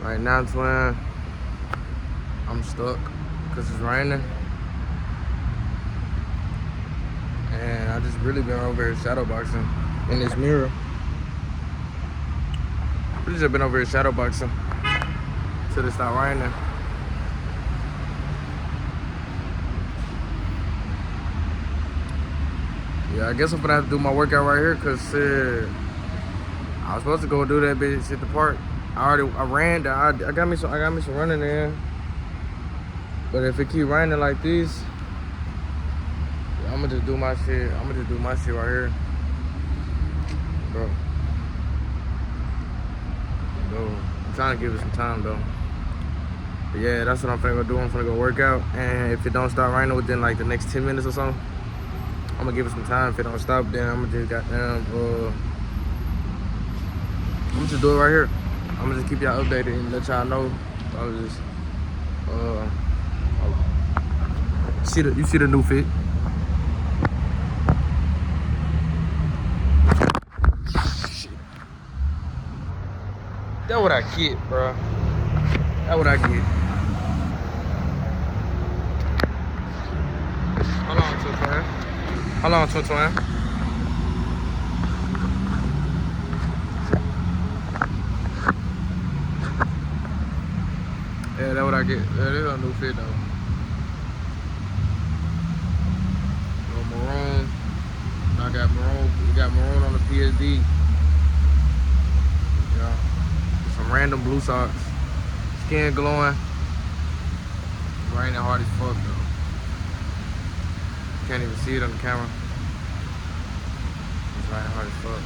Right now, twin, I'm stuck because it's raining. And I just really been over here shadow boxing in this mirror. Really just been over here shadow boxing till it start raining. Yeah, I guess I'm gonna have to do my workout right here because I was supposed to go do that bitch at the park. I ran. I got me some running in. But if it keep raining like this, yeah, I'm gonna just do my shit. I'm gonna just do my shit right here, bro. I'm trying to give it some time though. But yeah, that's what I'm finna go do. I'm finna go work out, and if it don't start raining within like the next 10 minutes or so, I'm gonna give it some time. If it don't stop, then I'm gonna just I'm gonna just do it right here. I'm gonna just keep y'all updated and let y'all know. I'm just you see the new fit. Shit. That's what I get, bro. That's what I get. Hold on, twin. Hold on, twin. Yeah, that's what I get. Yeah, this is a new fit though. Maroon. I got maroon. We got maroon on the PSD. Yeah. Some random blue socks. Skin glowing. It's raining hard as fuck though. Can't even see it on the camera. It's raining hard as fuck.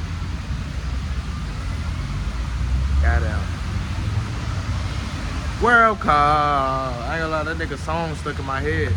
Got out. World Cup. I ain't gonna lie, that nigga song stuck in my head.